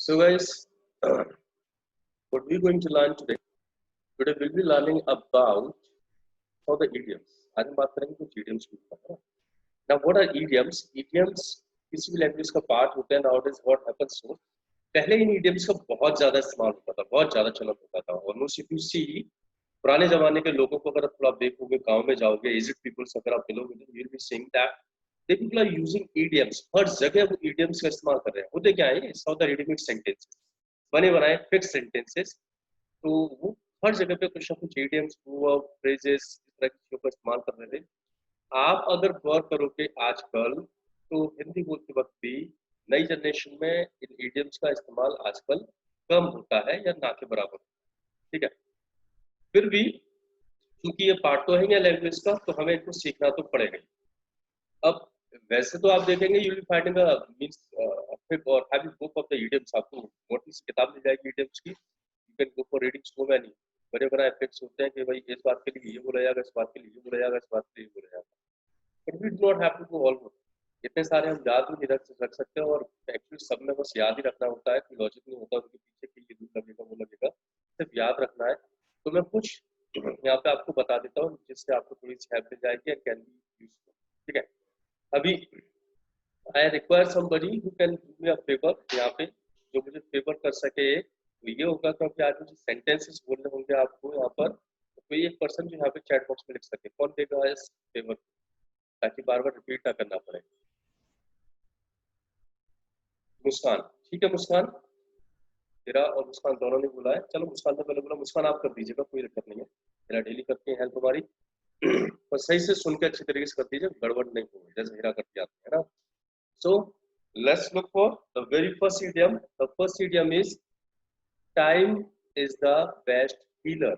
So guys, what we're going to learn today, we'll be learning about how the idioms. आज हम बात करेंगे कुछ idioms के ऊपर. Now what are idioms? Idioms किसी भी लैंग्वेज का पार्ट होते हैं. Nowadays what happens so, पहले इन idioms का बहुत ज्यादा इस्तेमाल होता था, बहुत ज्यादा चलन होता था. Almost if you see, पुराने जमाने के लोगों को अगर थोड़ा देखोगे, गांव में जाओगे, एज्ड पीपल्स अगर आप मिलोगे, तो you'll be seeing that they people are using idioms. हर जगह वो idioms का इस्तेमाल कर रहे हैं. होते क्या है? It's how the ready-made sentences, बने बनाए फिक्स सेंटेंसेस. तो वो हर जगह पे कुछ ना कुछ idioms, फ्रेजेस इस तरह की चीजों का इस्तेमाल कर रहे थे. आप अगर गौर करोगे आजकल, तो हिंदी बोलते वक्त भी नई जनरेशन में इन idioms का इस्तेमाल आजकल कम होता है या ना के बराबर. ठीक है, फिर भी क्योंकि ये पार्ट तो है ही लैंग्वेज का, तो हमें इनको सीखना तो पड़ेगा. अब वैसे तो आप देखेंगे you will find a means और having book of the idioms. आपको मोटी सी किताब मिल जाएगी idioms की. You can go for reading so many. बड़े बड़ा इफेक्ट्स होते हैं कि भाई इस बात के लिए ये बोला जाएगा, इस बात के लिए ये बोला जाएगा, इस बात के लिए ये बोला जाएगा. But we do not have to go all over. इतने सारे हम याद भी नहीं रख सकते, और एक्चुअली सब में बस याद ही रखना होता है. कोई लॉजिक नहीं होता उनके पीछे कि ये रूल लगेगा वो लगेगा, सिर्फ याद रखना है. तो मैं कुछ यहाँ पे आपको बता देता हूँ जिससे आपको थोड़ी सी हेल्प मिल जाएगी एंड कैन बी यूजफुल. ठीक है, अभी I require somebody who can do me a favour. यहाँ पे जो मुझे फेवर कर सके तो ये होगा, क्योंकि आज मुझे सेंटेंसेस बोलने होंगे आपको यहाँ पर. तो कोई एक पर्सन जो यहाँ पे चैट बॉक्स में लिख सके, कौन देगा इस फेवर, ताकि बार बार रिपीट ना करना पड़े. मुस्कान. ठीक है मुस्कान, तेरा और मुस्कान दोनों ने बोला है. चलो मुस्कान ने पहले बोला, मुस्कान आप कर दीजिएगा, कोई दिक्कत नहीं है. मेरा डेली करते हैं हेल्प हमारी, पर सही से सुन के अच्छी तरीके से कर दीजिए, गड़बड़ नहीं हो जैसे हीरा करके आते हैं ना. So let's look for the very first idiom. The first idiom is time is the best healer.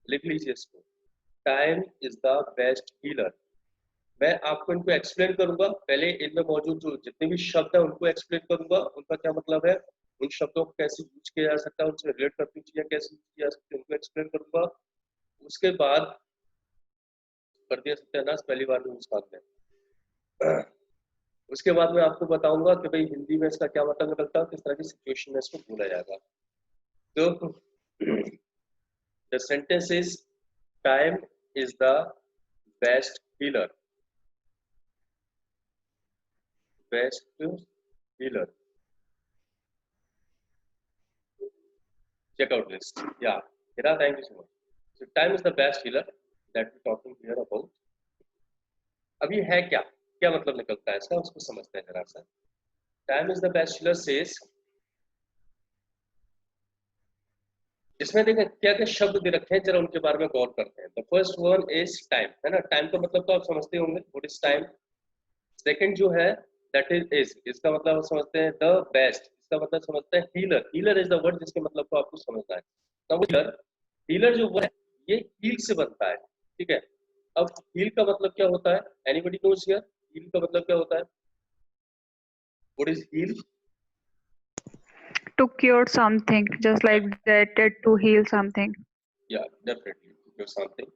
लिख लीजिए इसको. Time is the best healer. मैं आपको इनको एक्सप्लेन करूंगा. पहले इनमें मौजूद जो जितने भी शब्द हैं उनको एक्सप्लेन करूंगा, उनका क्या मतलब है, उन शब्दों को कैसे यूज किया जा सकता है, उनसे रिलेट करती हुई चीजें कैसे यूज की जा सकती है, उनको एक्सप्लेन करूंगा. उसके बाद कर दिया सत्यानाश पहली बार में मुस्कान में. उसके बाद मैं आपको बताऊंगा कि भाई हिंदी में इसका क्या मतलब निकलता है, किस तरह की सिचुएशन में इसको बोला जाएगा. तो the sentence is time is the best healer. Best healer. check out this. Yeah, Hira, thank you so much. So time is the best healer that we're talking here about. अब ये है क्या, क्या मतलब निकलता है इसका, उसको समझते हैं जरा सा. Time is the best healer says, इसमें देखें क्या क्या शब्द दे रखे हैं, जरा उनके बारे में गौर करते हैं. The first one is time, है ना. टाइम का मतलब तो आप समझते होंगे, व्हाट इज टाइम. सेकंड जो है दैट इज, इसका मतलब समझते हैं. द बेस्ट, इसका मतलब समझते हैं. Healer, healer is the word जिसके मतलब को आपको समझना है. तो हीलर, हीलर जो वर्ड है ये हील से बनता है. ठीक है, अब हील का मतलब क्या होता है, एनीबॉडी नोज हियर. हील का मतलब क्या होता है, what is heal. To cure something, just like that, to heal something. Yeah, definitely to cure something.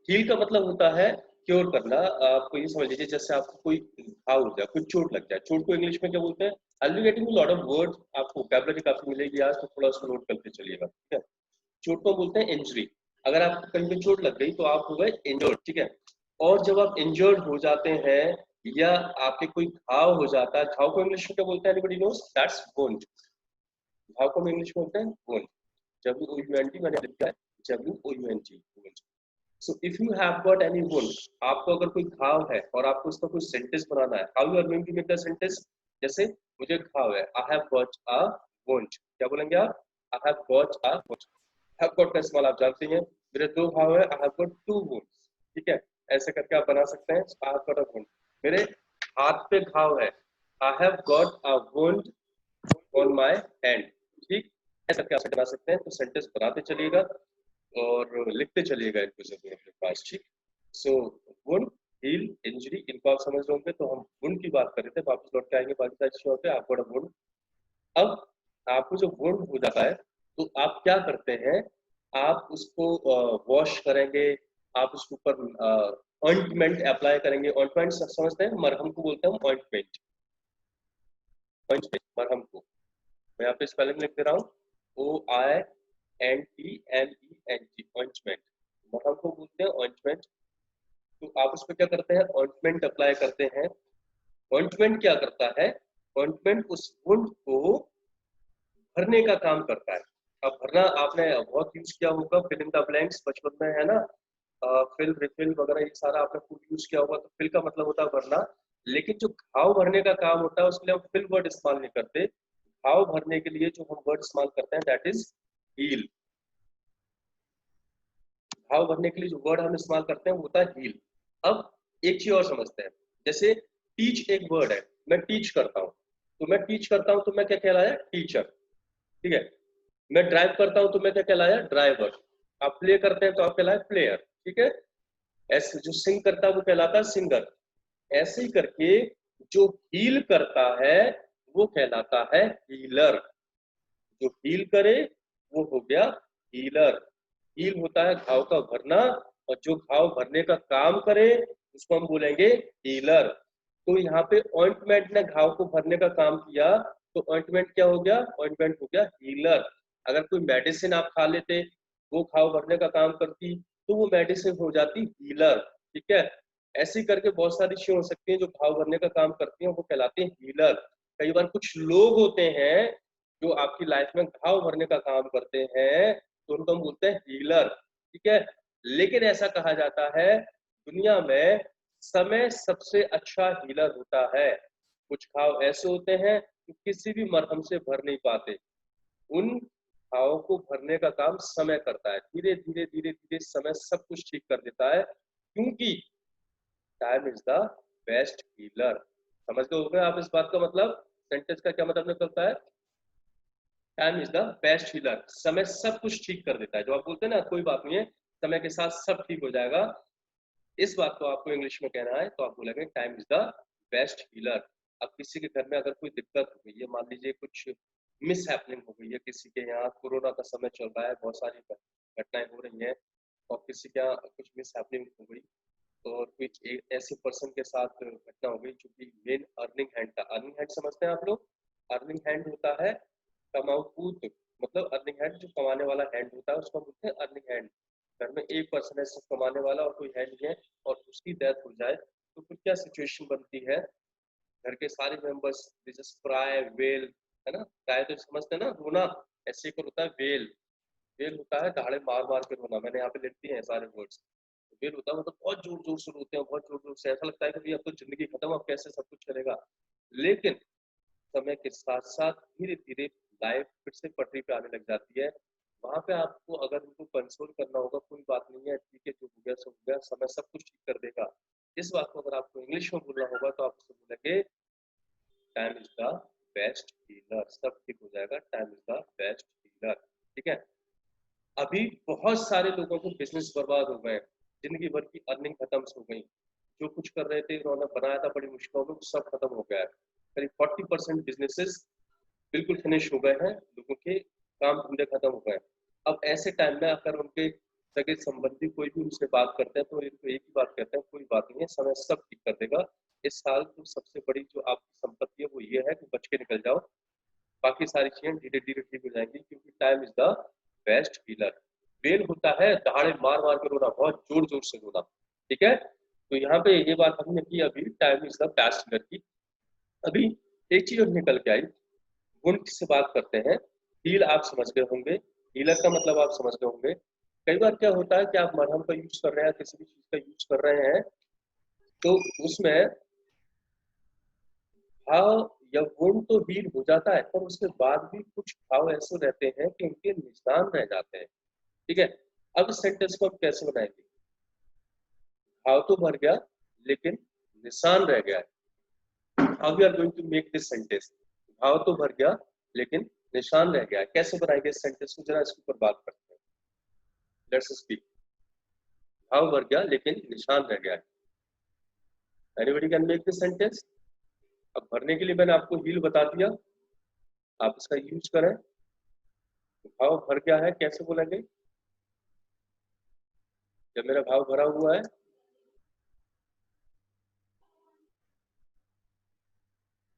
Heal का मतलब होता है क्योर करना. आपको ये समझ लीजिए जैसे आपको कोई घाव हो जाए, कोई चोट लग जाए. चोट को इंग्लिश में क्या बोलते हैं. I'll be getting a lot of words, आपको वोकैबुलरी काफी मिलेगी आज, तो थोड़ा उसको नोट करते चलिएगा. ठीक है, चोट को बोलते हैं इंजरी. अगर आपको कहीं पे चोट लग गई तो आप हो गए इंजर्ड. ठीक है, और जब आप इंजर्ड हो जाते हैं या आपके कोई घाव हो जाता है, घाव को इंग्लिश में क्या बोलते हैं, एनीबॉडी नोस. That's wound. घाव को इंग्लिश में बोलते हैं वुंड. WOUND मैंने लिखा है, WOUND. So if you have got any wound, आपको अगर कोई घाव है और आपको उसका कोई सेंटेंस बनाना है, how you are going to make the sentence. जैसे मुझे घाव है, I have got a wound. क्या बोलेंगे आप, I have got a wound. have got का इस्तेमाल आप जानते हैं. मेरे दो घाव है, I have got two wounds. ठीक है, ऐसे करके आप बना सकते हैं. I have got a wound. मेरे हाथ पे घाव है, I have got a wound on my hand. ठीक, ऐसा करके आप बना सकते हैं. तो सेंटेंस बनाते चलिएगा और लिखते चलिएगा इनको जब अपने पास. ठीक, सो वुंड, हील, इंजरी, इनको आप समझ रहे होंगे. तो हम वुंड की बात कर रहे थे, वापस लौट के आएंगे बाकी सारी चीजों पे. आपको वुंड, अब आपको जो वुंड हो जाता है तो आप क्या करते हैं, आप उसको वॉश करेंगे, आप उसके ऊपर ऑइंटमेंट अप्लाई करेंगे. ऑइंटमेंट समझते हैं, मरहम को बोलते हैं ऑइंटमेंट. ऑइंटमेंट मरहम को. मैं यहाँ पे स्पेलिंग लिख दे रहा हूँ, OINTMENT, ऑइंटमेंट। मरहम को बोलते हैं ऑइंटमेंट। तो आप उस पर क्या करते हैं, ऑइंटमेंट अप्लाई करते हैं। ऑइंटमेंट क्या करता है, ऑइंटमेंट उस वुंड को भरने का काम करता है। अब भरना आपने बहुत यूज किया होगा, फिल इन द ब्लैंक्स बचपन में, है ना, फिल रिफिल वगैरह ये सारा आपने खूब यूज किया होगा। तो फिल का मतलब होता है भरना, लेकिन जो घाव भरने का काम होता है उसके लिए हम फिल वर्ड इस्तेमाल नहीं करते। घाव भरने के लिए जो हम वर्ड इस्तेमाल करते हैं दैट इज हील। घाव भरने के लिए जो वर्ड हम इस्तेमाल करते हैं वो होता है हील। अब एक चीज और समझते हैं, जैसे टीच एक वर्ड है, मैं टीच करता हूँ, तो मैं टीच करता हूँ तो मैं क्या कहलाया, टीचर। ठीक है, मैं ड्राइव करता हूं तो मैं क्या कहलाया, ड्राइवर। आप प्ले करते हैं तो आप कहलाए प्लेयर। ठीक है, ऐसे जो सिंग करता है वो कहलाता है सिंगर। ऐसे ही करके जो हील करता है वो कहलाता है हीलर। जो हील करे वो हो गया हीलर। हील होता है घाव का भरना, और जो घाव भरने का काम करे उसको हम बोलेंगे हीलर। तो यहाँ पे ऑइंटमेंट ने घाव को भरने का काम किया, तो ऑइंटमेंट क्या हो गया, ऑइंटमेंट हो गया हीलर। अगर कोई मेडिसिन आप खा लेते, वो घाव भरने का काम करती, तो वो मेडिसिन हो जाती हीलर। ठीक है, ऐसे ही करके बहुत सारी चीजें हो सकती हैं जो घाव भरने का काम करती हैं, वो कहलाती हैं हीलर। कई बार कुछ लोग होते हैं जो आपकी लाइफ में घाव भरने का काम करते हैं, तो उनको हम बोलते हैं हीलर। ठीक है, लेकिन ऐसा कहा जाता है दुनिया में समय सबसे अच्छा हीलर होता है। कुछ घाव ऐसे होते हैं जो किसी भी मरहम से भर नहीं पाते, उन घावों को भरने का काम समय करता है। धीरे धीरे धीरे धीरे समय सब कुछ ठीक कर देता है, क्योंकि time is the best healer. समझ गए होंगे आप इस बात का मतलब, सेंटेंस का क्या मतलब निकलता है, time is the best healer. समय सब कुछ ठीक कर देता है। जो आप बोलते हैं ना कोई बात नहीं है, समय के साथ सब ठीक हो जाएगा, इस बात को आपको इंग्लिश में कहना है तो आप बोलेंगे time is the best healer. अब किसी के घर में अगर कोई दिक्कत हो गई है, मान लीजिए कुछ मिस हैपनिंग हो गई है, किसी के यहाँ कोरोना का समय चल रहा है, बहुत सारी घटनाएं हो रही हैं, और किसी के यहाँ कुछ मिस हैपनिंग हो गई, और कोई ऐसे पर्सन के साथ घटना हो गई जो कि मेन अर्निंग हैंड था। अर्निंग हैंड समझते हैं आप लोग, अर्निंग हैंड होता है कमाऊपूत, मतलब अर्निंग हैंड जो कमाने वाला हैंड होता है उसको बोलते हैं अर्निंग हैंड। घर में एक पर्सन है सिर्फ कमाने वाला और कोई है नहीं है, और उसकी डेथ हो जाए तो फिर क्या सिचुएशन बनती है, घर के सारे मेंबर्स जैसे क्राई वेल, है ना, क्राई तो समझते हैं ना रोना, ऐसे एक होता है वेल। वेल होता है दहाड़े मार मार के रोना, मैंने यहाँ पे लिख दिए हैं सारे वर्ड्स। वेल होता है मतलब बहुत जोर जोर से रोते हैं, बहुत जोर जोर से, ऐसा लगता है कि भैया अब तो जिंदगी खत्म, अब कैसे सब कुछ चलेगा। लेकिन समय के साथ साथ धीरे धीरे लाइफ फिर से पटरी पे आने लग जाती है। वहां पे आपको अगर उनको कंसोल करना होगा, कोई बात नहीं है, ठीक है, जो हो गया सो हो गया, समय सब कुछ ठीक कर देगा। इस बात को अगर आपको इंग्लिश में बोलना होगा तो आप उसको बोलेंगे time is the best healer. सब ठीक हो जाएगा, time is the best healer. ठीक है, अभी बहुत सारे लोगों के बिजनेस बर्बाद हो गए, जिंदगी भर की अर्निंग खत्म हो गई, जो कुछ कर रहे थे उन्होंने बनाया था बड़ी मुश्किलों में, सब खत्म हो गया है। करीब 40% बिजनेसेस बिल्कुल फिनिश हो गए हैं, लोगों के काम धंधे खत्म हो गए। अब ऐसे टाइम में अगर उनके सगे संबंधी कोई भी उनसे बात करते हैं तो इनको एक ही बात कहते हैं, कोई बात नहीं है, समय सब ठीक कर देगा। इस साल तो सबसे बड़ी जो आपकी संपत्ति है वो ये है कि बच के निकल जाओ, बाकी सारी चीजें धीरे धीरे ठीक हो जाएंगी, क्योंकि time is the best healer. Well होता है दहाड़े मार मार के रोना, बहुत जोर जोर से रोना। ठीक है, तो यहाँ पे ये बात हमने की अभी time is the best healer की। अभी एक चीज और निकल के आई, गुण से बात करते हैं। हील आप समझ गए होंगे, हीलर का मतलब आप समझ गए होंगे। कई बार क्या होता है कि आप मरहम का यूज कर रहे हैं, किसी भी चीज का यूज कर रहे हैं, तो उसमें घाव या वुंड तो हील हो जाता है, पर उसके बाद भी कुछ घाव ऐसे रहते हैं कि उनके निशान रह जाते हैं। ठीक है, अब इस सेंटेंस को हम कैसे बनाएंगे, घाव तो भर गया लेकिन निशान रह गया है। How we are going to make this sentence, घाव तो भर गया लेकिन निशान रह गया है, कैसे बनाएंगे इस सेंटेंस को, जरा इसके ऊपर बात करते हैं। Let's speak. घाव भर गया लेकिन निशान रह गया है, anybody can make this sentence. अब भरने के लिए मैंने आपको हील बता दिया, आप इसका यूज करें। घाव भर गया है कैसे बोलेंगे, जब मेरा घाव भरा हुआ है,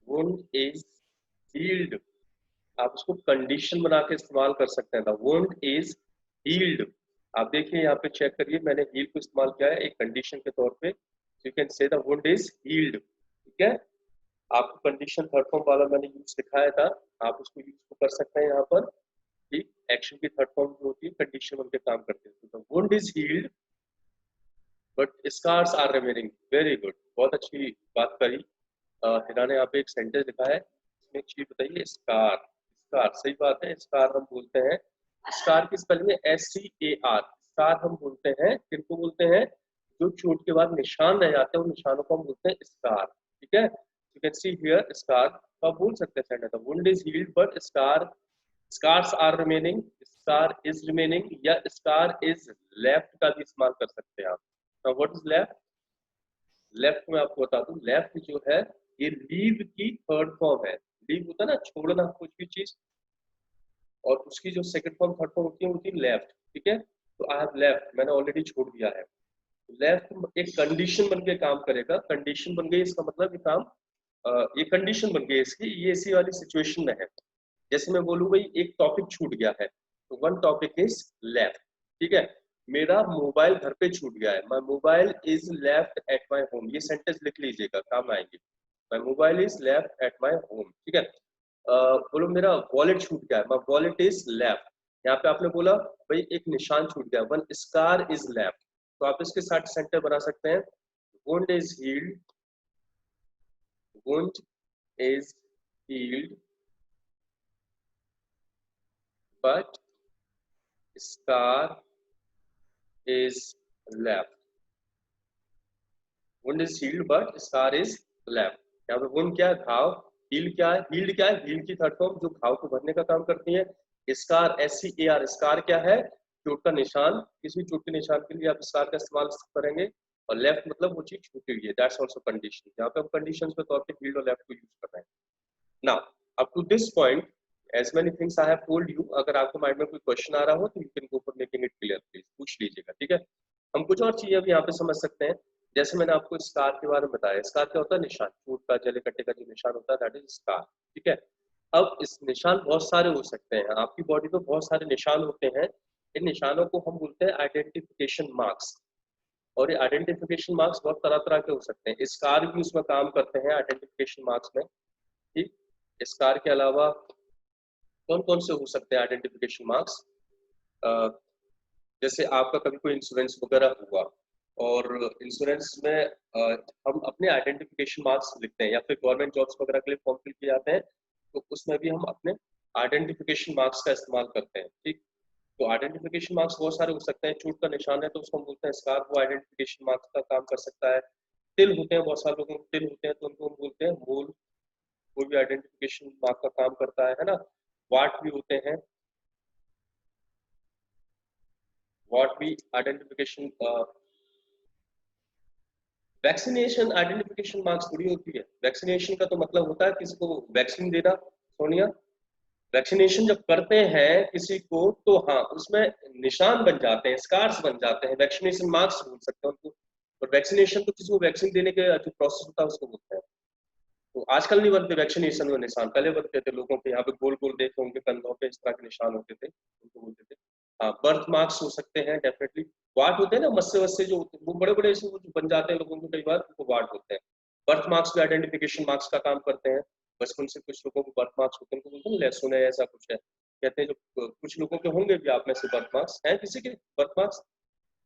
wound is healed, आप उसको कंडीशन बना के इस्तेमाल कर सकते हैं। द वुंड इज हील्ड, आप देखिए यहाँ पे चेक करिए, मैंने हील को इस्तेमाल किया है एक कंडीशन के तौर पे। You can say the wound is healed, ठीक है। आपको कंडीशन थर्ड फॉर्म वाला मैंने यूज सिखाया था, आप उसको यूज कर सकते हैं यहाँ पर। ठीक, एक्शन की थर्ड फॉर्म जो होती है कंडीशन उनके काम करते हैं। तो wound is healed but scars are remaining, very good, बहुत अच्छी बात करी। हिना ने यहाँ पे एक सेंटेंस लिखा है, इसमें एक चीज बताइए, स्कार, स्कार सही बात है, स्कार हम बोलते हैं, स्कार की स्पेलिंग है SCAR, स्कार हम बोलते हैं, किनको बोलते हैं, जो चोट के बाद निशान रह जाते हैं उन निशानों को हम बोलते हैं स्कार, ठीक है। You can see here scar, तो आप बोल सकते हैं sentence, wound is healed but scar, scars are remaining, scar is remaining, या स्कार इज लेफ्ट का भी इस्तेमाल कर सकते हैं आप। Now what is left, left में आपको बता दूं, लेफ्ट जो है ये लीव की थर्ड फॉर्म है। लीव होता है ना छोड़ना कुछ भी चीज, और उसकी जो सेकंड फॉर्म थर्ड फॉर्म होती है होती है लेफ्ट, ठीक है। तो आई हैव लेफ्ट, मैंने ऑलरेडी छोड़ दिया है। लेफ्ट एक कंडीशन बन के काम करेगा, कंडीशन बन गई इसका मतलब ये काम, ये कंडीशन बन गई इसकी, ये इसी वाली सिचुएशन में है। जैसे मैं बोलूँ भाई एक टॉपिक छूट गया है, तो वन टॉपिक इज लेफ्ट, ठीक है। मेरा मोबाइल घर पे छूट गया है, my mobile is left at my home, ये सेंटेंस लिख लीजिएगा, काम आएंगे। My mobile is left at my home, ठीक है। बोलो मेरा वॉलेट छूट गया है, माई वॉलेट इज लेफ्ट, यहाँ पे आपने बोला भाई एक निशान छूट गया, वन स्कार इज लेफ्ट, तो आप इसके साथ सेंटेंस बना सकते हैं, wound is healed, wound is healed but scar is left, wound is healed but scar is left। यहाँ पे wound क्या है, घाव, heal क्या है, healed क्या है, heal की थर्ड फॉर्म जो घाव को भरने का काम करती है। scar SCAR, scar क्या है, चोट का निशान, किसी चोट के निशान के लिए आप scar का इस्तेमाल करेंगे, और लेफ्ट मतलब वो चीज छूटी हुई है, दैट्स आल्सो कंडीशन, यहाँ पे हम कंडीशंस के तौर पे healed और लेफ्ट को यूज कर रहे हैं। Now, up to this point, as many things I have told you, अगर आपको माइंड में कोई क्वेश्चन आ रहा हो तो you can go for making it clear, please पूछ लीजिएगा, ठीक है। हम कुछ और चीजें भी यहाँ पे समझ सकते हैं, जैसे मैंने आपको स्कार के बारे में बताया, स्कार क्या होता है, निशान, चोट का जले कट्टे का जो निशान होता है दैट इज स्कार, ठीक है। अब इस निशान बहुत सारे हो सकते हैं, आपकी बॉडी पे बहुत सारे निशान होते हैं, इन निशानों को हम बोलते हैं आइडेंटिफिकेशन मार्क्स, और ये आइडेंटिफिकेशन मार्क्स बहुत तरह तरह के हो सकते हैं, स्कार भी उसमें काम करते हैं आइडेंटिफिकेशन मार्क्स में, ठीक। स्कार के अलावा कौन कौन से हो सकते हैं आइडेंटिफिकेशन मार्क्स, जैसे आपका कभी कोई इंश्योरेंस वगैरह हुआ, और इंश्योरेंस में हम अपने आइडेंटिफिकेशन मार्क्स लिखते हैं, या फिर गवर्नमेंट जॉब्स वगैरह के लिए फॉर्म फिल किए जाते हैं, तो उसमें भी हम अपने आइडेंटिफिकेशन मार्क्स का इस्तेमाल करते हैं, ठीक। तो आइडेंटिफिकेशन मार्क्स बहुत सारे हो सकते हैं, चोट का निशान है तो उसको हम बोलते हैं स्कार, वो आइडेंटिफिकेशन मार्क्स का काम कर सकता है। तिल होते हैं, बहुत सारे लोगों को तिल होते हैं तो उनको हम बोलते हैं मूल, वो भी आइडेंटिफिकेशन मार्क का काम करता है ना। वाट भी होते हैं, वाट भी आइडेंटिफिकेशन, वैक्सीनेशन आइडेंटिफिकेशन मार्क्स थोड़ी होती है, वैक्सीनेशन का तो मतलब होता है किसी को वैक्सीन देना, सोनिया, वैक्सीनेशन जब करते हैं किसी को तो हाँ उसमें निशान बन जाते हैं, स्कार्स बन जाते हैं, वैक्सीनेशन मार्क्स बोल सकते हैं उनको, और वैक्सीनेशन तो किसी को वैक्सीन देने के जो प्रोसेस होता है उसको बोलते हैं। तो आजकल नहीं बनते वैक्सीनेशन में निशान, पहले बनते थे, लोगों के यहाँ पे गोल गोल देखे उनके कंधों पे इस तरह के निशान होते थे, उनको बोलते थे। हाँ, बर्थ मार्क्स हो सकते हैं डेफिनेटली, वार्ड होते हैं ना, मस्से वस्से जो वो बड़े बड़े जो बन जाते हैं लोगों को, कई बार उनको वार्ड होते हैं। बर्थ मार्क्स भी आइडेंटिफिकेशन मार्क्स का काम करते हैं, बचपन से कुछ लोगों को बर्थ मार्क्स होते हैं, उनको बोलते हैं लहसुन है ऐसा कुछ है, कहते हैं जो कुछ लोगों के होंगे भी आप में से बर्थ मार्क्स हैं, किसी के बर्थ मार्क्स,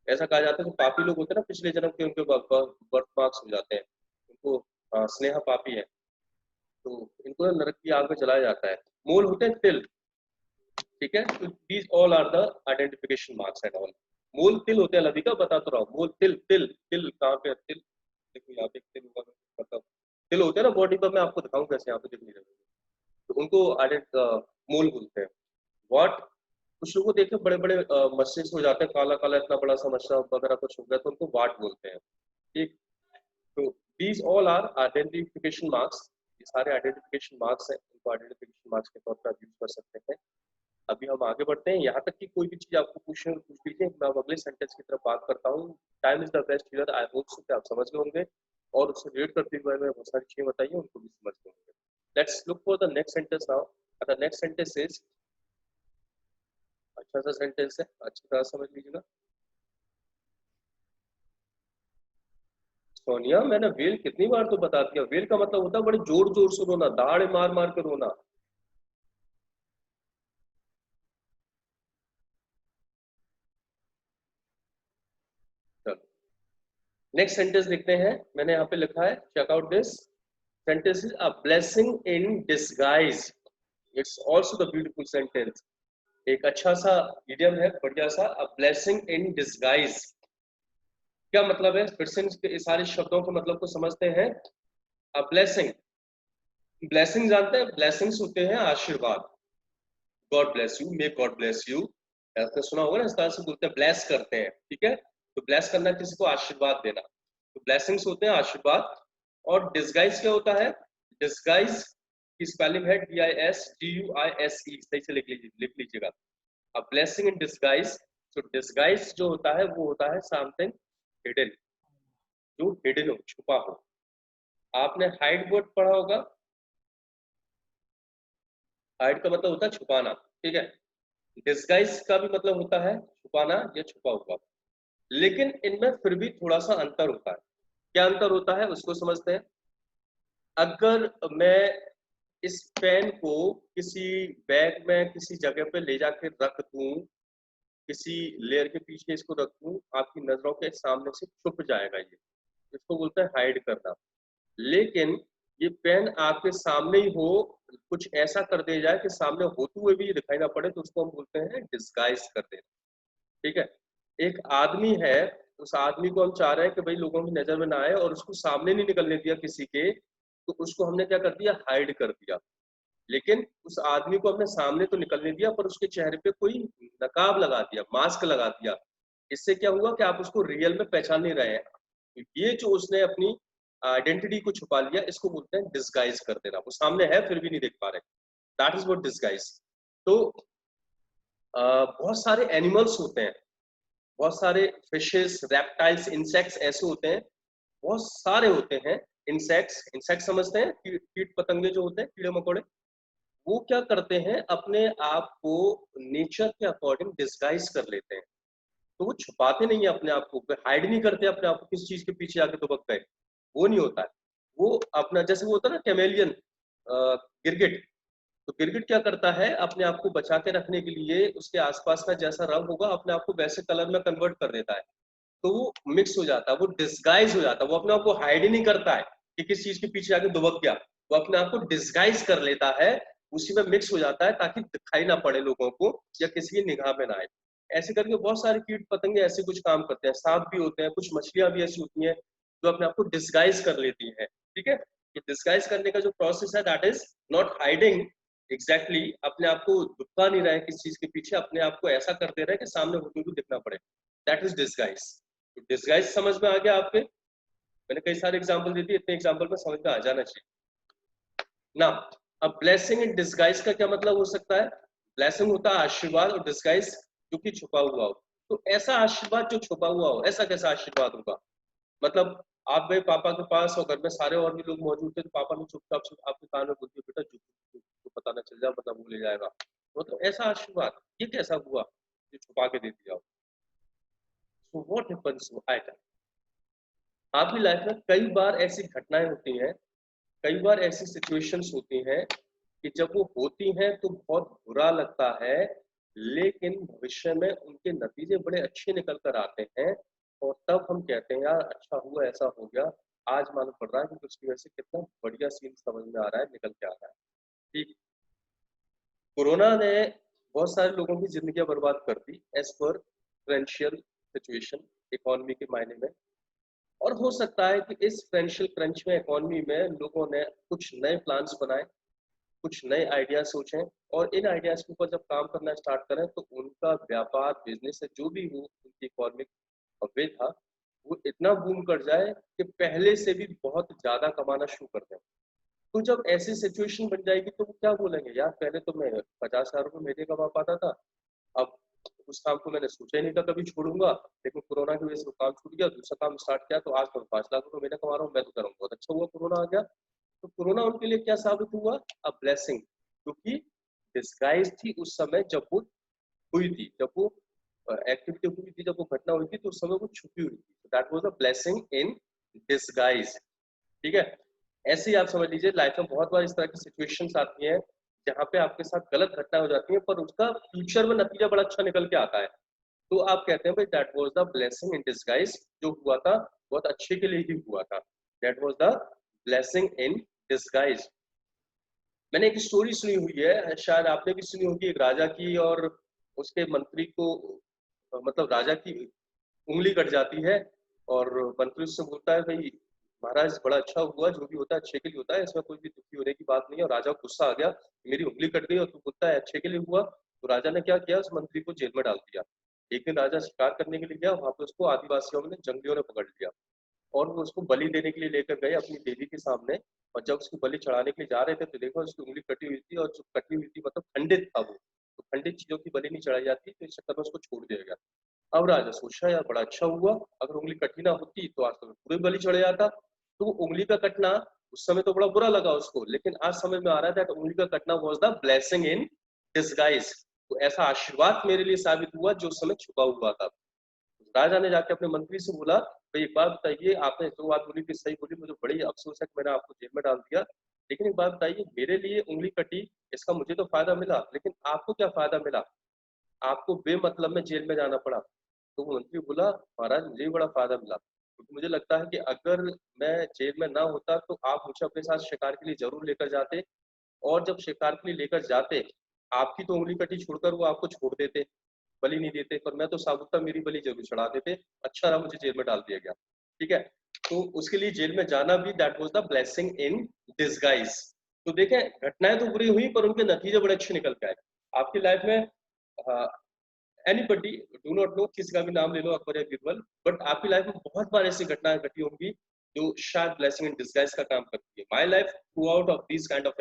ऐसा कहा जाता है जो पापी लोग होते हैं ना पिछले जन्म के, उनके बर्थ मार्क्स हो जाते हैं, उनको स्नेहा पापी है, तो इनको ना नरक की आग में जलाया जाता है। मोल होते हैं तिल, ठीक है, तो these all are the identification marks and all. Mole तिल होते हैं, लविका बता तो रहा हूँ, मोल तिल, तिल तिल कहाँ पे है तिल, देखो यहाँ पे तिल होगा, मतलब तिल होते हैं ना बॉडी पर, मैं आपको दिखाऊं कैसे, यहाँ पे दिख नहीं रहे, तो उनको मोल बोलते हैं। व्हाट, कुछ लोगों को देखे बड़े बड़े मस्जिद हो जाते हैं, काला काला इतना बड़ा सा मसला वगैरह कुछ हो गया तो उनको वाट बोलते हैं, ठीक। तो these all are identification marks, ये सारे आइडेंटिफिकेशन मार्क्स हैं, इनको आइडेंटिफिकेशन मार्क्स के तौर पर यूज कर सकते हैं। अभी हम आगे बढ़ते हैं, यहाँ तक कि कोई भी चीज आपको पूछने पूछ लीजिए, मैं अब अगले सेंटेंस की तरफ बात करता हूँ। Time is the best healer, I hope so कि आप समझ गए होंगे, और उससे रिलेट करते हुए मैं बहुत सारी चीजें बताई हैं उनको भी समझ गए होंगे। Let's look for the next sentence now. The next sentence is, अच्छा सा सेंटेंस है, अच्छी तरह समझ लीजिएगा। सोनिया मैंने वेल कितनी बार तो बता दिया, वेल का मतलब होता है बड़े जोर जोर से रोना, दाढ़ मार मार के रोना। चलो नेक्स्ट सेंटेंस देखते हैं, मैंने यहाँ पे लिखा है, check out this sentence is a blessing in disguise. It's also the beautiful sentence. एक अच्छा सा इडियम है, बढ़िया सा, अ ब्लेसिंग इन डिसगाइज। क्या मतलब है, फिर से इस सारे शब्दों के मतलब को समझते हैं। अ ब्लेसिंग, ब्लेसिंग जानते हैं, ब्लेसिंग्स होते हैं आशीर्वाद। God bless you, may God bless you, आपने सुना होगा ना, इस तरह से बोलते हैं, ब्लेस करते हैं, ठीक है। तो ब्लेस करना किसी को आशीर्वाद देना, तो ब्लेसिंग्स होते हैं आशीर्वाद। और डिसगाइज क्या होता है, डिसगाइज की स्पेलिंग है DISGUISE, सही से लिख लीजिएगा। अब ब्लेसिंग इन डिसगाइज, तो डिसगाइज जो होता है वो होता है समथिंग हिडन, जो हिडन हो, छुपा हो। आपने हाइड वर्ड पढ़ा होगा, हाइड का मतलब होता है छुपाना, ठीक है। डिसगाइज का भी मतलब होता है छुपाना या छुपा हुआ, लेकिन इनमें फिर भी थोड़ा सा अंतर होता है। क्या अंतर होता है उसको समझते हैं। अगर मैं इस पेन को किसी बैग में किसी जगह पे ले जाके रख दूं, किसी लेयर के पीछे इसको रख दूं, आपकी नजरों के सामने से छुप जाएगा ये, इसको बोलते हैं हाइड करना। लेकिन ये पेन आपके सामने ही हो, कुछ ऐसा कर दिया जाए कि सामने होते हुए भी ये दिखाई ना पड़े, तो उसको हम बोलते हैं डिस्गाइज कर देना, ठीक है। एक आदमी है, उस आदमी को हम चाह रहे हैं कि भाई लोगों की नजर में ना आए, और उसको सामने नहीं निकलने दिया किसी के, तो उसको हमने क्या कर दिया, हाइड कर दिया। लेकिन उस आदमी को हमने सामने तो निकलने दिया, पर उसके चेहरे पे कोई नकाब लगा दिया, मास्क लगा दिया। इससे क्या हुआ कि आप उसको रियल में पहचान नहीं रहे हैं। तो ये जो उसने अपनी आइडेंटिटी को छुपा लिया, इसको बोलते हैं डिस्गाइज कर देना। वो सामने है फिर भी नहीं देख पा रहे, दैट इज व्हाट डिस्गाइज। तो बहुत सारे एनिमल्स होते हैं, बहुत सारे फिशेस, रेप्टाइल्स, इंसेक्ट्स ऐसे होते हैं, बहुत सारे होते हैं। इंसेक्ट्स, इंसेक्ट समझते हैं, कीट पतंगे जो होते हैं, कीड़े मकोड़े, वो क्या करते हैं, अपने आप को नेचर के अकॉर्डिंग डिस्गाइज कर लेते हैं। तो वो छुपाते नहीं है अपने आप को, हाइड नहीं करते अपने आप को किसी चीज के पीछे आके दुबक गए, वो नहीं होता है। वो अपना, जैसे वो होता है ना कैमेलियन, गिरगिट, तो गिरगिट क्या करता है, अपने आप को बचा के रखने के लिए उसके आसपास का जैसा रंग होगा अपने आप को वैसे कलर में कन्वर्ट कर देता है। तो वो मिक्स हो जाता है, वो डिस्गाइज हो जाता है, वो अपने आप को हाइड ही नहीं करता है कि किस चीज के पीछे आके दुबक गया, वो अपने आप को डिस्गाइज कर लेता है, उसी में मिक्स हो जाता है ताकि दिखाई ना पड़े लोगों को या किसी की निगाह में ना आए। ऐसे करके बहुत सारे कीट पतंगे ऐसे कुछ काम करते हैं, सांप भी होते हैं, कुछ मछलियां भी ऐसी होती हैं जो अपने आप को डिस्गाइज कर लेती हैं, ठीक है। तो डिस्गाइज करने का जो प्रोसेस है, that is not hiding exactly, अपने आप को दुबका नहीं रहे किसी चीज के पीछे, अपने आप को ऐसा कर दे रहे हैं कि सामने होते हुए दिखना पड़े, दैट इज डिस्गाइज। तो डिस्गाइज समझ में आ गया आपके, मैंने कई सारे एग्जांपल दे दिए, इतने एग्जांपल में समझ में आ जाना चाहिए ना। अब ब्लेसिंग इन डिस्गाइज का क्या मतलब हो सकता है, ब्लेसिंग होता है आशीर्वाद, और डिस्गाइज जो कि छुपा हुआ हो। तो ऐसा आशीर्वाद जो छुपा हुआ हो, ऐसा कैसा आशीर्वाद होगा, मतलब आप गए पापा के पास और घर में सारे और भी लोग मौजूद थे, तो पापा ने चुपचाप से आपके कान में बोल दिया, बेटा चुप चुप, तो पता ना चल जाए, मतलब वो ले जाएगा, मतलब ऐसा आशीर्वाद, ये कैसा हुआ जो छुपा के दे दिया। सो व्हाट हैपेंस एट, आपकी लाइफ में कई बार ऐसी घटनाएं होती हैं, कई बार ऐसी सिचुएशंस होती हैं कि जब वो होती हैं तो बहुत बुरा लगता है, लेकिन भविष्य में उनके नतीजे बड़े अच्छे निकल कर आते हैं, और तब हम कहते हैं यार अच्छा हुआ ऐसा हो गया। आज मालूम पड़ रहा है कि उसकी वजह से कितना बढ़िया सीन समझ में आ रहा है, निकल के आ रहा है, ठीक। कोरोना ने बहुत सारे लोगों की जिंदगी बर्बाद कर दी as per financial situation, economy के मायने में। और हो सकता है कि इस फाइनेंशियल क्रंच में, इकोनॉमी में, लोगों ने कुछ नए प्लान्स बनाए, कुछ नए आइडिया सोचें, और इन आइडियाज के ऊपर जब काम करना स्टार्ट करें तो उनका व्यापार, बिजनेस है जो भी हो, उनकी इकोनॉमिक वे था, वो इतना बूम कर जाए कि पहले से भी बहुत ज्यादा कमाना शुरू कर दें। तो जब ऐसी सिचुएशन बन जाएगी तो वो क्या बोलेंगे, यार पहले तो मैं 50,000 रुपये महीने कमा पाता था, अब उस काम को मैंने सोचा ही नहीं था कभी छोड़ूंगा, लेकिन कोरोना की वजह से वो काम छूट गया, दूसरा काम स्टार्ट किया, तो आज मैं 5 लाख रुपए महीने कमा रहा हूँ, मैं तो कह रहा हूँ बहुत अच्छा हुआ कोरोना आ गया। तो कोरोना उनके लिए क्या साबित हुआ, अ ब्लेसिंग, क्योंकि डिस्गाइज थी उस समय जब वो हुई थी, जब वो एक्टिविटी हुई थी, जब वो घटना हुई थी, तो उस समय वो छुपी हुई थी। That was a blessing in disguise. ठीक है, ऐसे ही आप समझ लीजिए लाइफ में बहुत बार इस तरह की सिचुएशंस आती हैं जहाँ पे आपके साथ गलत घटना हो जाती है, पर उसका फ्यूचर में नतीजा बड़ा अच्छा निकल के आता है। तो आप कहते हैं भाई that was the blessing in disguise, जो हुआ था बहुत अच्छे के लिए ही हुआ था। That was the blessing in disguise. मैंने एक स्टोरी सुनी हुई है, शायद आपने भी सुनी होगी, एक राजा की और उसके मंत्री को, मतलब राजा की उंगली कट जाती है और मंत्री उससे बोलता है भाई महाराज बड़ा अच्छा हुआ, जो भी होता है अच्छे के लिए होता है, इसमें कोई भी दुखी होने की बात नहीं है। और राजा को गुस्सा आ गया, मेरी उंगली कट गई और तू बोलता है अच्छे के लिए हुआ। तो राजा ने क्या किया, उस मंत्री को जेल में डाल दिया। एक दिन राजा शिकार करने के लिए गया, वहां पे उसको आदिवासियों ने, जंगलियों ने पकड़ लिया और वो उसको बलि देने के लिए लेकर गए अपनी देवी के सामने। और जब उसकी बलि चढ़ाने के लिए जा रहे थे तो देखो उसकी उंगली कटी हुई थी, और जो कटी हुई थी मतलब खंडित था वो, तो खंडित चीजों की बलि नहीं चढ़ाई जाती, तो इस चक्कर में उसको छोड़ दिया गया। अब राजा सोचा यार बड़ा अच्छा हुआ, अगर उंगली कटी ना होती तो आज तो मैं पूरे बलि चढ़ जाता। तो वो उंगली का कटना उस समय तो बड़ा बुरा लगा उसको, लेकिन आज समझ में आ रहा था कि उंगली का कटना was the blessing in disguise. तो ऐसा आशीर्वाद मेरे लिए साबित हुआ जो उस समय छुपा हुआ था। राजा ने जाके अपने मंत्री से बोला भाई एक बात बताइए, आपने जो बात बोली थी सही बोली, मुझे बड़ी अफसोस है कि मैंने आपको जेल में डाल दिया, लेकिन एक बात बताइए मेरे लिए उंगली कटी, इसका मुझे तो फायदा मिला, लेकिन आपको क्या फायदा मिला, आपको बेमतलब में जेल में जाना पड़ा। तो वो मंत्री बोला महाराज मुझे भी बड़ा फायदा मिला, क्योंकि मुझे लगता है कि अगर मैं जेल में ना होता तो आप मुझे अपने साथ शिकार के लिए जरूर लेकर जाते, और जब शिकार के लिए लेकर जाते आपकी तो उंगली कटी छोड़कर वो आपको छोड़ देते, बलि नहीं देते, पर मैं तो साबुत मेरी बलि जरूर चढ़ा देते। अच्छा रहा मुझे जेल में डाल दिया गया। ठीक है, तो उसके लिए जेल में जाना भी that was the blessing in disguise. तो देखें घटनाएं तो बुरी हुई पर उनके नतीजे बड़े अच्छे निकल के आए आपकी लाइफ में। एनीबडी डू नॉट नो, किसी का भी नाम ले लो अकबर या बीरबल, बट आपकी लाइफ में बहुत बार ऐसी घटनाएं घटी होंगी जो शायद ब्लेसिंग इन डिसगाइज का काम करती है। My life through out of this kind of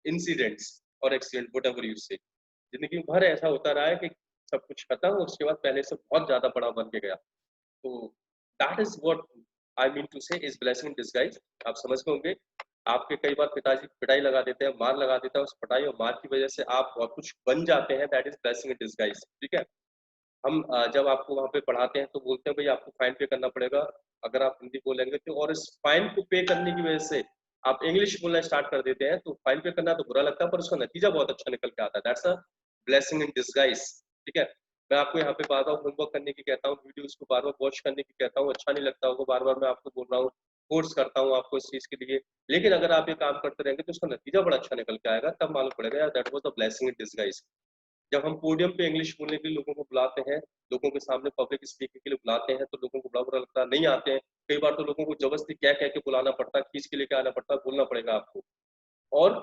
incidents और एक्सीडेंट व्हाटएवर यू से, जिंदगी भर ऐसा होता रहा है कि सब कुछ खत्म उसके बाद पहले से बहुत ज्यादा बड़ा बन के गया। तो that is what I mean to say is blessing in disguise. आप समझ गए होंगे, आपके कई बार पिताजी पिटाई लगा देते हैं, मार लगा देता है, उस पिटाई और मार की वजह से आप बहुत कुछ बन जाते हैं, that is blessing in disguise. ठीक है, हम जब आपको वहाँ पे पढ़ाते हैं तो बोलते हैं भाई आपको फाइन पे करना पड़ेगा अगर आप हिंदी बोलेंगे तो, और इस फाइन को पे करने की वजह से आप इंग्लिश बोलना स्टार्ट कर देते हैं। तो फाइन पे करना तो बुरा लगता है पर उसका नतीजा बहुत अच्छा निकल के आता है, that's a blessing in disguise. ठीक है, मैं आपको यहाँ पे बार बार होमवर्क करने की कहता हूँ, वीडियोस को बार बार वॉच करने की कहता हूँ, अच्छा नहीं लगता होगा बार बार मैं आपको बोल रहा हूँ, फोर्स करता हूँ आपको इस चीज के लिए, लेकिन अगर आप ये काम करते रहेंगे तो उसका नतीजा बड़ा अच्छा निकल के आएगा, तब मालूम पड़ेगा यार that was the blessing in disguise. जब हम पोडियम पे इंग्लिश बोलने के लिए लोगों को बुलाते हैं, लोगों के सामने पब्लिक स्पीकिंग के लिए बुलाते हैं, तो लोगों को बड़ा बुरा लगता है, नहीं आते हैं। कई बार तो लोगों को जबरदस्ती कह कह के बुलाना पड़ता है, खींच के लेके आना पड़ता है, बोलना पड़ेगा आपको। और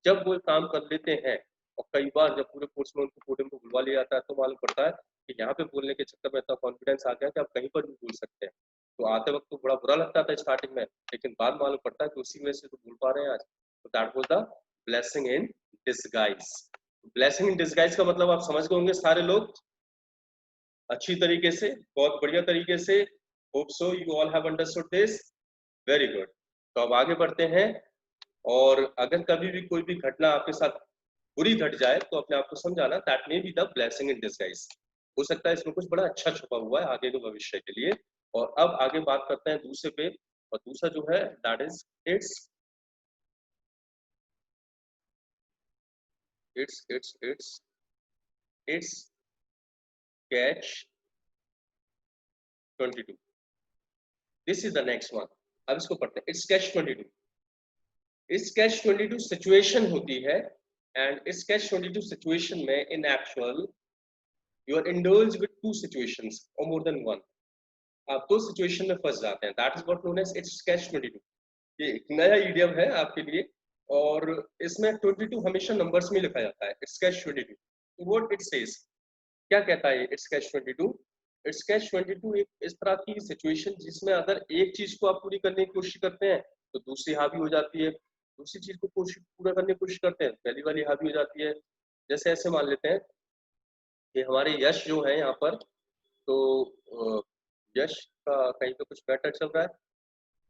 जब वो काम कर लेते हैं और कई बार जब पूरे कोर्स में उनको पोडियम पे बुलवा लिया जाता है तो मालूम पड़ता है कि यहाँ पे बोलने के चक्कर में इतना कॉन्फिडेंस आ गया कि आप कहीं पर भी बोल सकते हैं। तो आते वक्त तो बड़ा बुरा लगता था स्टार्टिंग में, लेकिन बाद मालूम पड़ता है कि उसी वजह से तो बोल पा रहे हैं आज। तो that was the blessing in disguise. Blessing in disguise का मतलब आप समझ गए होंगे सारे लोग अच्छी तरीके से, बहुत बढ़िया तरीके से। Hope so you all have understood this, very good. तो अब आगे बढ़ते हैं, और अगर कभी भी कोई भी घटना आपके साथ बुरी घट जाए तो अपने आप को समझाना that may be the blessing in disguise. हो सकता है इसमें कुछ बड़ा अच्छा छुपा हुआ है आगे के भविष्य के लिए। और अब आगे बात करते हैं दूसरे पे, और दूसरा जो है that is it's it's it's catch 22। This is the next one. अब इसको पढ़ते हैं, इट्स कैच 22। इस कैच 22 सिचुएशन होती है, एंड इस कैच 22 सिचुएशन में in actual you are indulge with two situations और मोर देन वन। आप दो सिचुएशन में फंस जाते हैं, that is what known as it's catch 22। ये एक नया इडियम है आपके लिए, और इसमें 22 हमेशा नंबर्स में लिखा जाता है, इट्स कैच 22। तो व्हाट इट सेज, क्या कहता है इट्स कैच 22? इट्स कैच 22 एक इस तरह की सिचुएशन जिसमें अगर एक चीज को आप पूरी करने की कोशिश करते हैं तो दूसरी हावी हो जाती है, दूसरी चीज को कोशिश पूरा करने की कोशिश करते हैं पहली वाली हावी हो जाती है। जैसे ऐसे मान लेते हैं कि हमारे यश जो है यहाँ पर, तो यश का कहीं पे कुछ मैटर चल रहा है,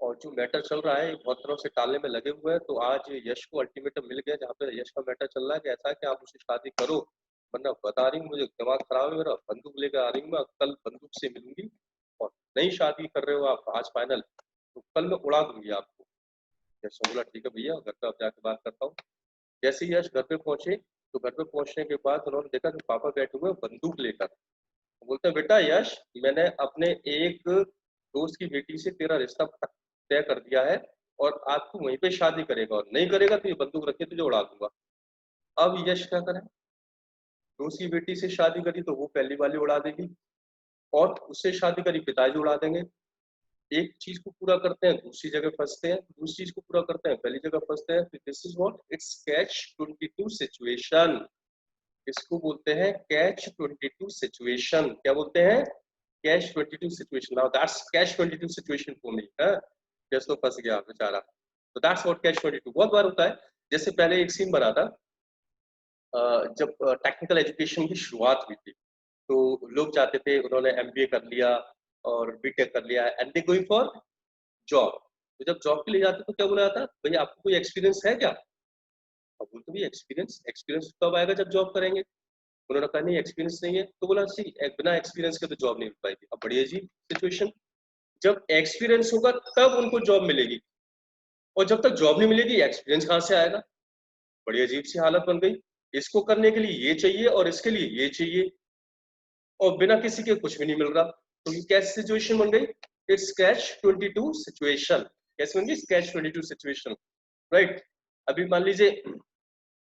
और जो मैटर चल रहा है बहुत तरह से टालने में लगे हुए हैं। तो आज यश को अल्टीमेटम मिल गया, जहाँ पे यश का मैटर चल रहा है कि ऐसा है कि आप उससे शादी करो, वरना बता रही हूँ मुझे दिमाग खराब है मेरा, बंदूक लेकर आ रही हूँ मैं, कल बंदूक से मिलूंगी। और नहीं शादी कर रहे हो आप आज फाइनल, तो कल मैं उड़ा दूंगी आपको। यश ने बोला ठीक है भैया, घर पे अब जाके बात करता हूँ। जैसे ही यश घर पे पहुंचे, तो घर पे पहुंचने के बाद उन्होंने देखा कि पापा बैठे हुए हैं बंदूक लेकर। बोलते हैं बेटा यश, मैंने अपने एक दोस्त की बेटी से तेरा रिश्ता तय कर दिया है, और आज तू वहीं पे शादी करेगा, और नहीं करेगा तो ये बंदूक रखे तुझे उड़ा दूंगा। अब यश क्या करे, दोस्त की बेटी से शादी करी तो वो पहली वाली उड़ा देगी, और उससे शादी करी पिताजी उड़ा देंगे। एक चीज को पूरा करते हैं दूसरी जगह फंसते हैं, दूसरी चीज को पूरा करते हैं पहली जगह फंसते हैं। This is what it's catch 22 situation. इसको बोलते हैं कैच 22 सिचुएशन। क्या बोलते हैं? Catch 22 situation. Now that's catch 22 situation for me. कैसे तो फंस गया बेचारा। तो दैट्स व्हाट कैच 22 बहुत बार होता है। जैसे पहले एक सीन बना था, जब टेक्निकल एजुकेशन की शुरुआत हुई थी, तो लोग चाहते थे, उन्होंने एमबीए कर लिया और बीटेक कर लिया, and they going for job. तो जब जॉब के लिए जाते तो क्या बोला जाता, भैया आपको कोई एक्सपीरियंस है क्या? अब बोलते भैया एक्सपीरियंस एक्सपीरियंस तब आएगा जब जॉब करेंगे। उन्होंने कहा नहीं एक्सपीरियंस नहीं है, तो बोला सी बिना एक्सपीरियंस के तो जॉब नहीं मिल पाएगी। अब बड़ी अजीब सिचुएशन, जब एक्सपीरियंस होगा तब उनको जॉब मिलेगी, और जब तक जॉब नहीं मिलेगी एक्सपीरियंस कहाँ से आएगा? बड़ी अजीब सी हालत बन गई। इसको करने के लिए ये चाहिए और इसके लिए ये चाहिए, और बिना किसी के कुछ भी नहीं मिल रहा। तो ये कैसी सिचुएशन बन गई? It's catch 22 situation. कैसे बन गई? Catch 22 situation, right. अभी मान लीजिए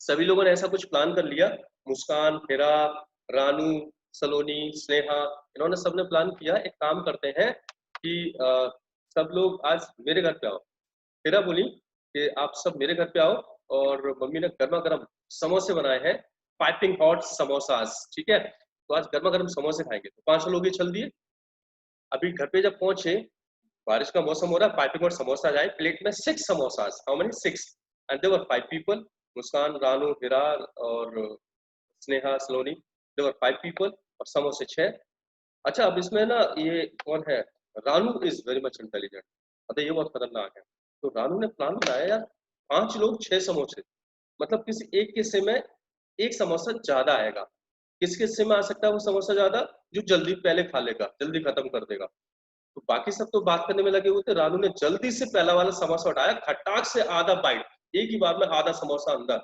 सभी लोगों ने ऐसा कुछ प्लान कर लिया, मुस्कान, हिरा, रानू, सलोनी, स्नेहा, इन्होंने सबने प्लान किया एक काम करते हैं कि सब लोग आज मेरे घर पे आओ। हिरा बोली कि आप सब मेरे घर पे आओ, और मम्मी ने गर्मा गर्म समोसे बनाए हैं, पाइपिंग हॉट समोसास, ठीक है, तो आज गर्मा गर्म समोसे खाएंगे। तो 5 लोग ही चल दिए। अभी घर पे जब पहुंचे, बारिश का मौसम हो रहा है, पाइपिंग हॉट समोसा जाए, प्लेट में 6 samosas, how many 6, and there were 5 people, Muskan, Ranu, Hira और Sneha, Saloni, there were 5 people, और समोसे 6। अच्छा अब इसमें ना ये कौन है, Ranu is very much intelligent, मतलब ये बहुत खतरनाक है। तो रानू ने प्लान बनाया यार, 5 लोग 6 समोसे, मतलब किसी एक के हिस्से में एक समोसा ज्यादा आएगा। किसके हिस्से में आ सकता है वो समोसा ज्यादा? जो जल्दी पहले खा लेगा, जल्दी खत्म कर देगा। तो बाकी सब तो बात करने में लगे हुए थे, रानू ने जल्दी से पहला वाला समोसा उठाया, खटाक से आधा बाइट, एक ही बार में आधा समोसा अंदर।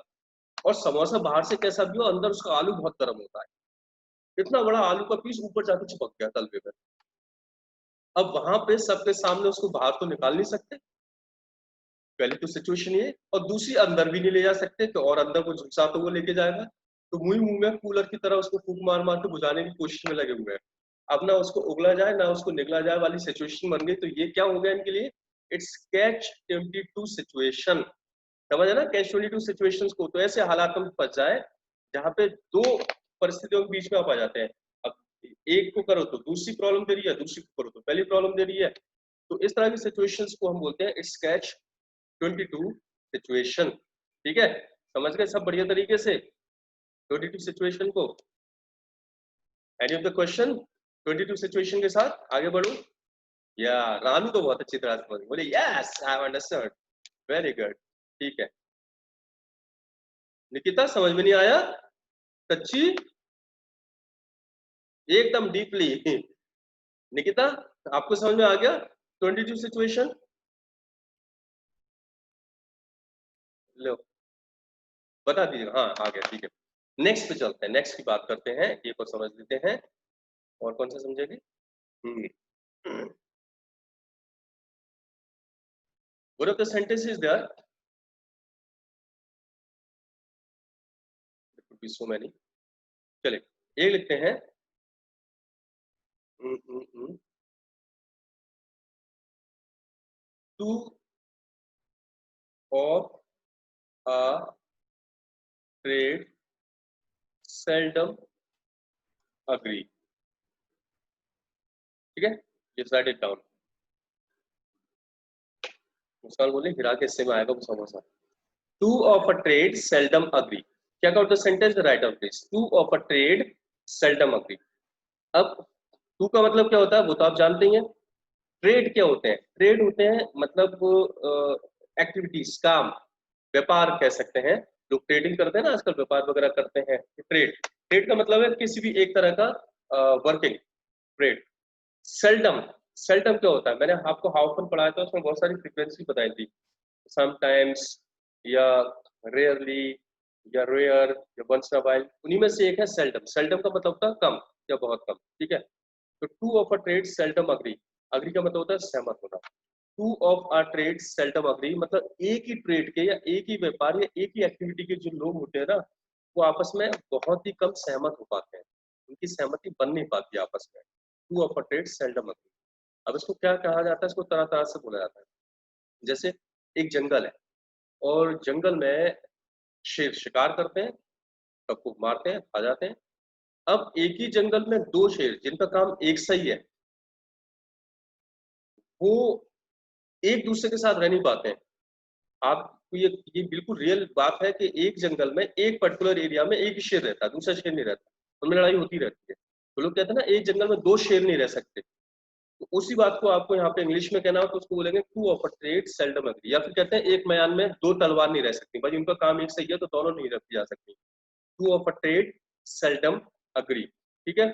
और समोसा बाहर से कैसा भी हो, अंदर उसका आलू बहुत गर्म होता है, इतना बड़ा आलू का पीस ऊपर जाकर चिपक गया तलवे पे। अब वहां पे सबके सामने उसको बाहर तो निकाल नहीं सकते, पहली तो सिचुएशन ये, और दूसरी अंदर भी नहीं ले जा सकते, तो और अंदर को झुकसा तो वो लेके जाएगा। तो मुंह मुंह में कूलर की तरह उसको फूक मार मार के बुझाने की कोशिश में लगे हुए हैं। अब ना उसको उगला जाए ना उसको निगला जाए वाली सिचुएशन बन गई। तो ये क्या हो गया इनके लिए? It's catch 22 situation. समझ है ना कैच 22 सिचुएशंस को? तो ऐसे हालात में फंस जाए जहां पे दो परिस्थितियों के बीच में आप आ जाते हैं। अब एक को करो तो दूसरी प्रॉब्लम दे रही है, दूसरी को करो तो पहली प्रॉब्लम दे रही है। तो इस तरह की सिचुएशंस को हम बोलते हैं इट्स कैच 22 सिचुएशन। ठीक है, समझ गए सब बढ़िया तरीके से 22 सिचुएशन को? Any of the question 22 situation के साथ आगे बढ़ो। या रानू तो बहुत अच्छी तरह से समझ बोले yes I have understood, very good. ठीक है निकिता, समझ में नहीं आया? सच्ची एकदम डीपली निकिता, आपको समझ में आ गया 22 सिचुएशन? लो बता दीजिए। हाँ आ गया, ठीक है। नेक्स्ट पे चलते हैं, नेक्स्ट की बात करते हैं, ये को समझ लेते हैं। और कौन सा समझेगी? One of the sentences is there. There could be so many. चलिए एक लिखते हैं। Two of a trade seldom agree. ठीक है, just write it down. मुस्कान बोले हिरा के हिस्से में आएगा वो samosa. Two of a trade seldom agree. Check out the sentence, the right of this. Two of a trade seldom agree. अब टू का मतलब क्या होता है वो तो आप जानते ही हैं, ट्रेड क्या होते हैं? ट्रेड होते हैं मतलब एक्टिविटीज, काम, व्यापार कह सकते हैं। लोग ट्रेडिंग करते हैं ना आजकल, व्यापार वगैरह करते हैं, तो ट्रेड, ट्रेड का मतलब है किसी भी एक तरह का वर्किंग, ट्रेड। सेल्डम, सेल्डम क्या होता है? मैंने आपको हाउ ऑफन पढ़ाया था, उसमें बहुत सारी फ्रीक्वेंसी बताई थी, समटाइम्स या रेयरली या रेयर या वंस इन अ व्हाइल, उन्हीं में से एक है सेल्डम। सेल्डम का मतलब होता है कम या बहुत कम, ठीक है। तो to of a trade seldom agree, agree का मतलब होता है सहमत होना। To of a trade seldom agree मतलब एक ही ट्रेड के या एक ही व्यापार या एक ही एक्टिविटी के जो लोग होते हैं ना, वो आपस में बहुत ही कम सहमत हो पाते हैं, उनकी सहमति बन नहीं पाती आपस में। To of a trade seldom agree. अब इसको क्या कहा जाता है? इसको तरह तरह से बोला जाता है। जैसे एक जंगल है और जंगल में शेर शिकार करते हैं, सबको मारते हैं, खा जाते हैं। अब एक ही जंगल में दो शेर जिनका काम एक सही है, वो एक दूसरे के साथ रह नहीं पाते हैं। आपको ये बिल्कुल रियल बात है कि एक जंगल में एक पर्टिकुलर एरिया में एक ही शेर रहता है, दूसरा शेर नहीं रहता, उनमें लड़ाई होती रहती है। तो लोग कहते हैं ना एक जंगल में दो शेर नहीं रह सकते। तो उसी बात को आपको यहाँ पे इंग्लिश में कहना हो तो उसको बोलेंगे two of a trade seldom agree. या फिर कहते हैं एक मैदान में दो तलवार नहीं रह सकती, भाई उनका काम एक सही है तो दोनों नहीं रखी जा सकती। To of a trade seldom agree, ठीक है।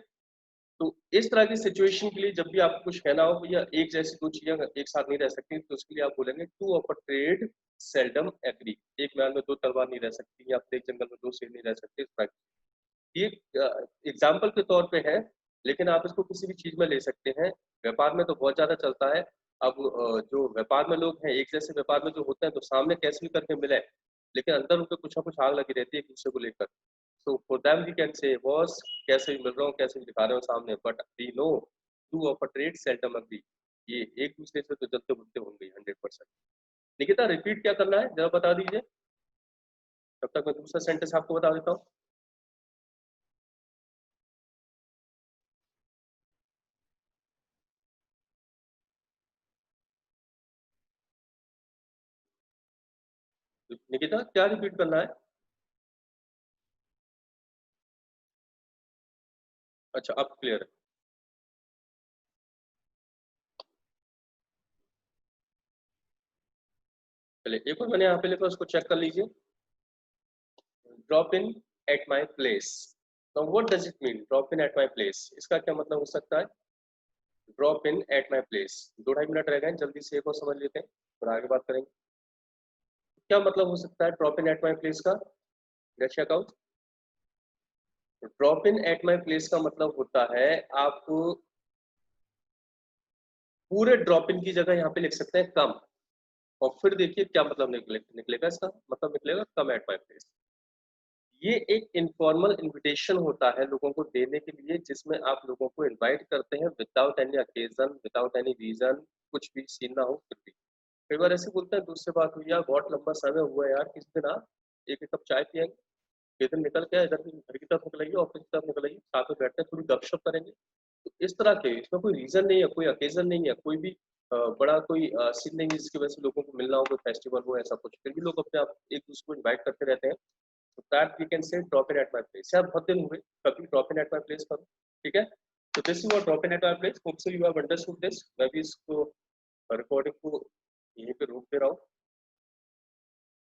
तो इस तरह की सिचुएशन के लिए जब भी आपको कुछ कहना हो या एक जैसी दो चीजें एक साथ नहीं रह सकती, तो उसके लिए आप बोलेंगे two of a trade seldom agree. एक मैदान में दो तलवार नहीं रह सकती या फिर एक जंगल में दो शेर नहीं रह सकते, इस तरह ये एग्जाम्पल के तौर पे है, लेकिन आप इसको किसी भी चीज में ले सकते हैं। व्यापार में तो बहुत ज्यादा चलता है। अब जो व्यापार में लोग हैं, एक जैसे व्यापार में जो होते हैं तो सामने कैसे भी करके मिले, लेकिन अंदर उनके कुछ ना कुछ आग लगी रहती है एक दूसरे को लेकर। So for them we can say boss, कैसे भी मिल रहा हूँ, कैसे भी दिखा रहे हो सामने, but we know two of a trade seldom agree. ये एक दूसरे से तो जलते बुलते होंगे 100%। निकिता रिपीट क्या करना है जरा बता दीजिए, तब तक मैं दूसरा सेंटेंस आपको बता देता हूँ। निकिता क्या रिपीट करना है? अच्छा अब क्लियर है। चलिए एक और मैंने यहाँ पे लिखा, उसको चेक कर लीजिए। Drop in at my place. Now what does it mean drop in at my place? इसका क्या मतलब हो सकता है? Drop in at my place, 2-2.5 minute रह गए, जल्दी से एक और समझ लेते हैं फिर आगे बात करेंगे। क्या मतलब हो सकता है drop in at my place का? Let's check out. Drop in at my place का मतलब होता है आप पूरे ड्रॉप इन की जगह यहाँ पे लिख सकते हैं कम, और फिर देखिए क्या मतलब निकलेगा, इसका मतलब निकलेगा कम एट माई प्लेस। ये एक इनफॉर्मल इनविटेशन होता है लोगों को देने के लिए, जिसमें आप लोगों को इनवाइट करते हैं without any occasion, without any reason, कुछ भी सीन ना हो फिर भी। कई बार ऐसे बोलते हैं दूससे बात हुई यार, बहुत लंबा समय हुआ है यार, किस दिन आप एक एक कप चाय पियेंगे, किस दिन निकल के इधर भी घर की तरफ निकलेंगे, ऑफिस की तरफ निकलेंगे, साथ में बैठते हैं थोड़ी गपशप करेंगे। तो इस तरह के, इसमें कोई रीजन नहीं है, कोई अकेजन नहीं है, कोई भी बड़ा कोई सीन नहीं है जिसकी वजह से लोगों को मिलना हो, कोई फेस्टिवल हो, ऐसा कुछ, फिर भी लोग अपने आप एक दूसरे को इन्वाइट करते रहते हैं। So that we can say drop in at my place। यार बहुत दिन हुए, कभी drop in at my place करो, ठीक है। तो this is what drop in at my place। Hope so you have understood this। मैं भी इसको रिकॉर्डिंग को यहीं पे रोक दे रहा हूँ।